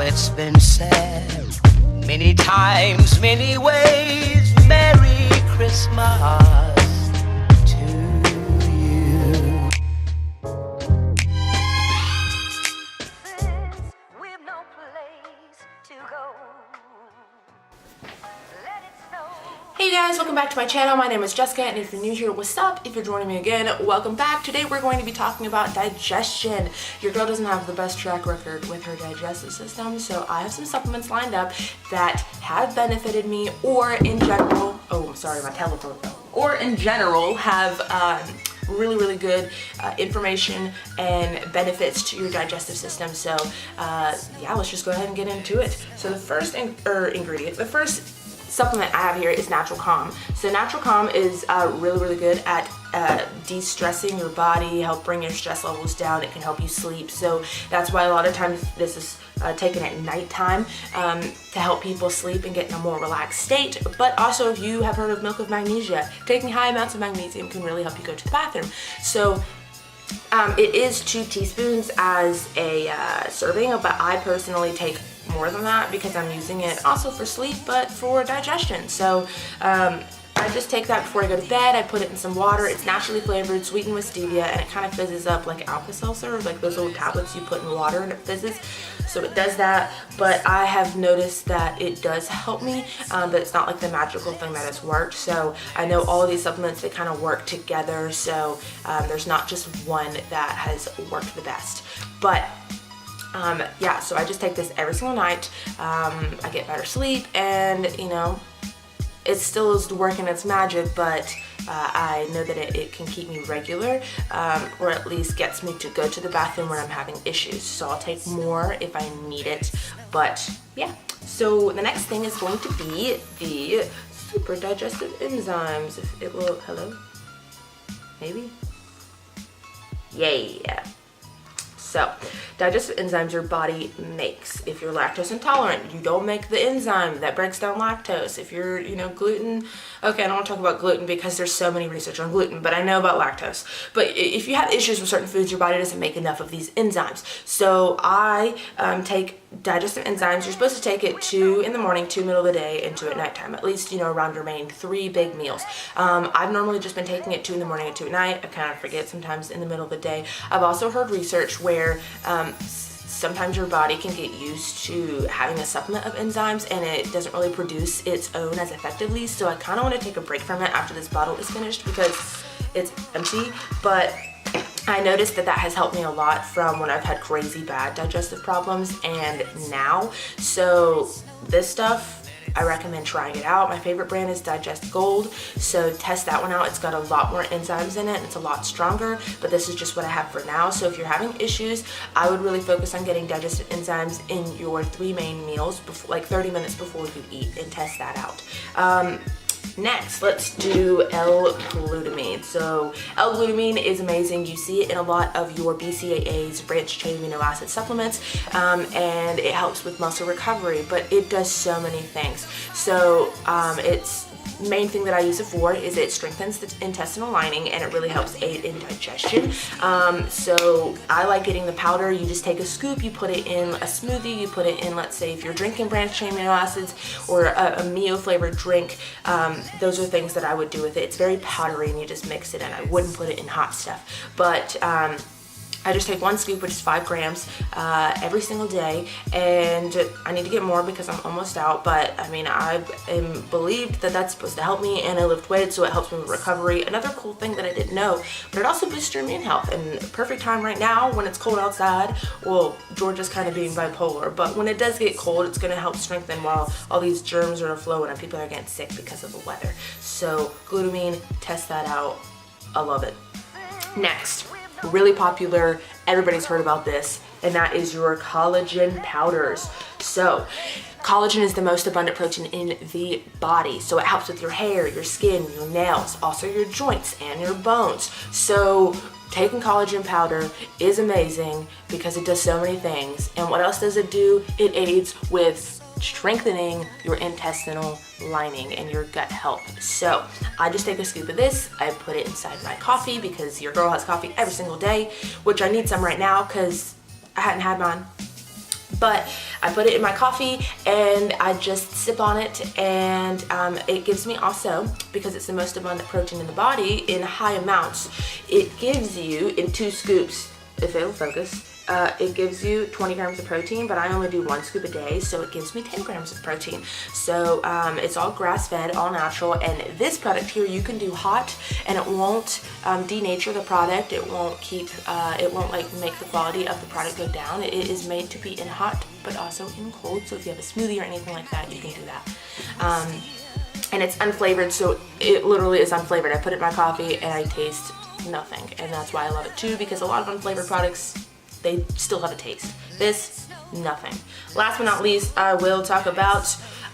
it's been said many times, many ways. Merry Christmas to you. We've no place to go. Let it snow. Hey guys, welcome back to my channel. My name is Jessica, and if you're new here, what's up? If you're joining me again, welcome back. Today we're going to be talking about digestion. Your girl doesn't have the best track record with her digestive system, so I have some supplements lined up that have benefited me, or in general, oh, I'm sorry, my telephone fell, or in general have really good information and benefits to your digestive system. So yeah, let's just go ahead and get into it. So the first ingredient, the first supplement I have here is Natural Calm. So Natural Calm is really good at de-stressing your body, help bring your stress levels down. It can help you sleep. So that's why a lot of times this is taken at nighttime to help people sleep and get in a more relaxed state. But also, if you have heard of milk of magnesia, taking high amounts of magnesium can really help you go to the bathroom. So it is 2 teaspoons as a serving, but I personally take more than that because I'm using it also for sleep, but for digestion. So I just take that before I go to bed. I put it in some water. It's naturally flavored, sweetened with stevia, and it kind of fizzes up like Alka-Seltzer, like those little tablets you put in water and it fizzes. So it does that, but I have noticed that it does help me, but it's not like the magical thing that has worked. So I know all of these supplements, they kind of work together. So there's not just one that has worked the best. But yeah, so I just take this every single night. I get better sleep, and you know, it still is working its magic, but I know that it can keep me regular, or at least gets me to go to the bathroom when I'm having issues. So I'll take more if I need it, but yeah. So the next thing is going to be the super digestive enzymes. If it will, hello? Maybe? Yeah. So, digestive enzymes your body makes. If you're lactose intolerant, you don't make the enzyme that breaks down lactose. If you're, gluten, okay, I don't want to talk about gluten because there's so many research on gluten, but I know about lactose. But if you have issues with certain foods, your body doesn't make enough of these enzymes. So I take digestive enzymes. You're supposed to take it 2 in the morning, 2 middle of the day, and 2 at nighttime, at least, around your main 3 big meals. I've normally just been taking it 2 in the morning and 2 at night. I kind of forget sometimes in the middle of the day. I've also heard research where sometimes your body can get used to having a supplement of enzymes and it doesn't really produce its own as effectively. So I kind of want to take a break from it after this bottle is finished because it's empty. But I noticed that has helped me a lot from when I've had crazy bad digestive problems and now. So this stuff, I recommend trying it out. My favorite brand is Digest Gold, so test that one out. It's got a lot more enzymes in it and it's a lot stronger, but this is just what I have for now. So if you're having issues, I would really focus on getting digestive enzymes in your 3 main meals, before, like 30 minutes before you eat, and test that out. Next, let's do l-glutamine. So l-glutamine is amazing. You see it in a lot of your BCAAs, branched chain amino acid supplements, and it helps with muscle recovery, but it does so many things. So its main thing that I use it for is it strengthens the intestinal lining and it really helps aid in digestion. So I like getting the powder. You just take a scoop, you put it in a smoothie, you put it in, let's say if you're drinking branched chain amino acids or a Mio flavored drink, those are things that I would do with it. It's very powdery and you just mix it in. I wouldn't put it in hot stuff, but I just take 1 scoop, which is 5 grams, every single day, and I need to get more because I'm almost out, but I mean, I am believed that that's supposed to help me, and I lift weights, so it helps me with recovery. Another cool thing that I didn't know, but it also boosts your immune health, and perfect time right now when it's cold outside. Well, Georgia's kind of being bipolar, but when it does get cold, it's gonna help strengthen while all these germs are flowing and people are getting sick because of the weather. So glutamine, test that out. I love it. Next, really popular, everybody's heard about this, and that is your collagen powders. So collagen is the most abundant protein in the body, so it helps with your hair, your skin, your nails, also your joints and your bones. So taking collagen powder is amazing because it does so many things. And what else does it do? It aids with strengthening your intestinal lining and your gut health. So I just take a scoop of this, I put it inside my coffee because your girl has coffee every single day, which I need some right now because I hadn't had mine. But I put it in my coffee and I just sip on it, and it gives me also, because it's the most abundant protein in the body in high amounts, it gives you in 2 scoops, if it'll focus, it gives you 20 grams of protein, but I only do 1 scoop a day, so it gives me 10 grams of protein. So it's all grass-fed, all natural, and this product here you can do hot, and it won't denature the product. It won't keep, it won't like make the quality of the product go down. It is made to be in hot, but also in cold. So if you have a smoothie or anything like that, you can do that. And it's unflavored, so it literally is unflavored. I put it in my coffee and I taste nothing, and that's why I love it too, because a lot of unflavored products, they still have a taste. This, nothing. Last but not least, I will talk about,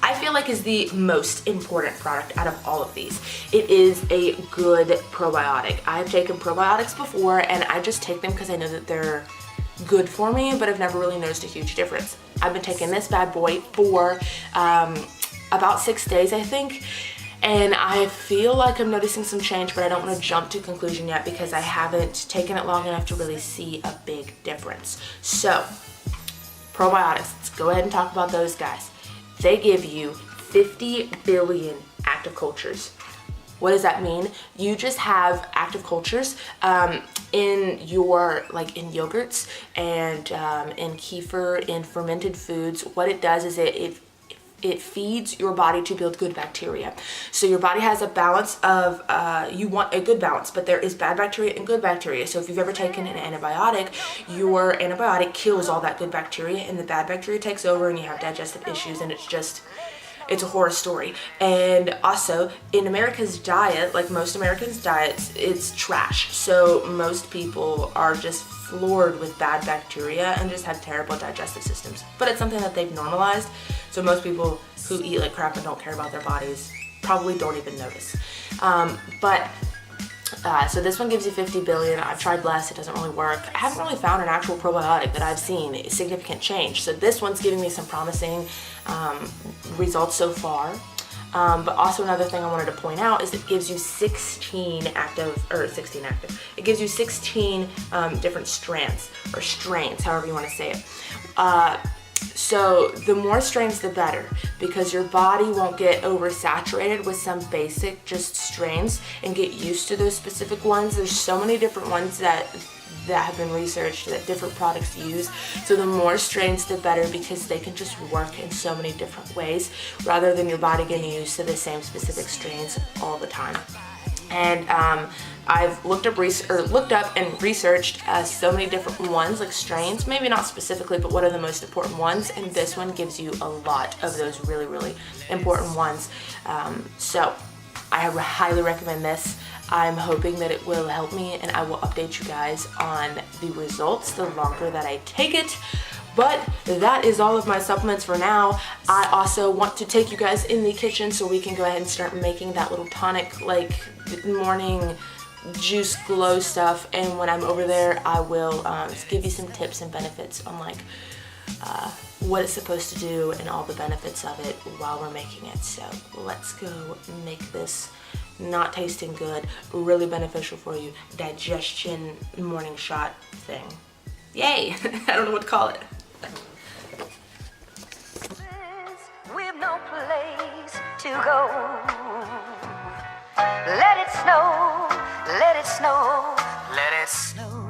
I feel like is the most important product out of all of these. It is a good probiotic. I've taken probiotics before, and I just take them because I know that they're good for me, but I've never really noticed a huge difference. I've been taking this bad boy for about 6 days, I think. And I feel like I'm noticing some change, but I don't want to jump to conclusion yet because I haven't taken it long enough to really see a big difference. So, probiotics, let's go ahead and talk about those guys. They give you 50 billion active cultures. What does that mean? You just have active cultures in your, like in yogurts and in kefir, in fermented foods. What it does is it feeds your body to build good bacteria. So your body has a balance of, you want a good balance, but there is bad bacteria and good bacteria. So if you've ever taken an antibiotic, your antibiotic kills all that good bacteria and the bad bacteria takes over and you have digestive issues, and it's a horror story. And also, in America's diet, like most Americans' diets, it's trash. So most people are just floored with bad bacteria and just have terrible digestive systems. But it's something that they've normalized. So most people who eat like crap and don't care about their bodies probably don't even notice. So this one gives you 50 billion. I've tried less, it doesn't really work. I haven't really found an actual probiotic that I've seen a significant change. So this one's giving me some promising results so far. But also another thing I wanted to point out is it gives you 16 active. It gives you 16 different strands or strains, however you want to say it. So the more strains, the better, because your body won't get oversaturated with some basic just strains and get used to those specific ones. There's so many different ones that have been researched that different products use. So the more strains, the better, because they can just work in so many different ways rather than your body getting used to the same specific strains all the time. And I've looked up and researched so many different ones, like strains, maybe not specifically, but what are the most important ones, and this one gives you a lot of those really, really important ones. So I highly recommend this. I'm hoping that it will help me, and I will update you guys on the results the longer that I take it. But that is all of my supplements for now. I also want to take you guys in the kitchen so we can go ahead and start making that little tonic, like morning juice glow stuff. And when I'm over there, I will give you some tips and benefits on like what it's supposed to do and all the benefits of it while we're making it. So let's go make this not tasting good, really beneficial for you, digestion morning shot thing. Yay! I don't know what to call it. We've no place to go. Let it snow, let it snow, let it snow.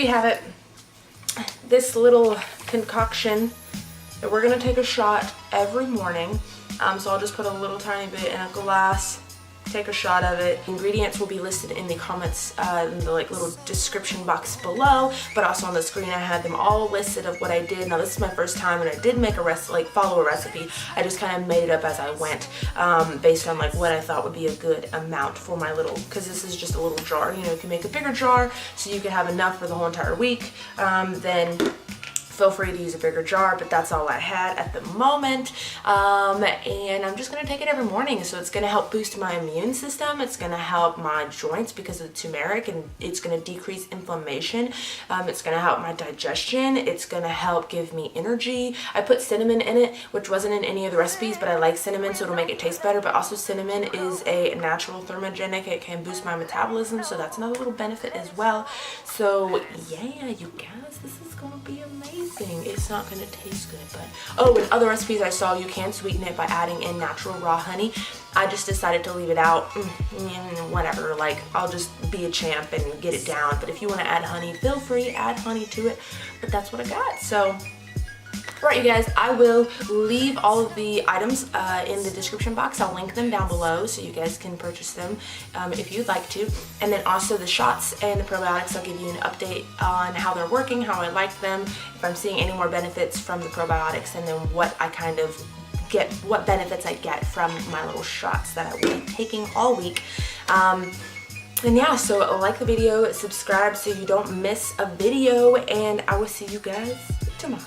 you have it. This little concoction that we're gonna take a shot every morning. So I'll just put a little tiny bit in a glass, take a shot of it. Ingredients will be listed in the comments, in the like little description box below, but also on the screen I had them all listed of what I did. Now this is my first time and I did make a follow a recipe. I just kind of made it up as I went, based on like what I thought would be a good amount for my little, because this is just a little jar. You know, if you make a bigger jar so you can have enough for the whole entire week, then feel free to use a bigger jar, but that's all I had at the moment. And I'm just gonna take it every morning. So it's gonna help boost my immune system. It's gonna help my joints because of the turmeric, and it's gonna decrease inflammation. It's gonna help my digestion. It's gonna help give me energy. I put cinnamon in it, which wasn't in any of the recipes, but I like cinnamon, so it'll make it taste better. But also cinnamon is a natural thermogenic. It can boost my metabolism, so that's another little benefit as well. So yeah, you guys, this is gonna be amazing. It's not gonna taste good, but oh, in other recipes I saw you can sweeten it by adding in natural raw honey. I just decided to leave it out. Whatever, like I'll just be a champ and get it down. But if you want to add honey, feel free, add honey to it. But that's what I got. So alright, you guys, I will leave all of the items in the description box. I'll link them down below so you guys can purchase them if you'd like to. And then also the shots and the probiotics, I'll give you an update on how they're working, how I like them, if I'm seeing any more benefits from the probiotics, and then what I kind of get, what benefits I get from my little shots that I will be taking all week. And yeah, so like the video, subscribe so you don't miss a video, and I will see you guys tomorrow.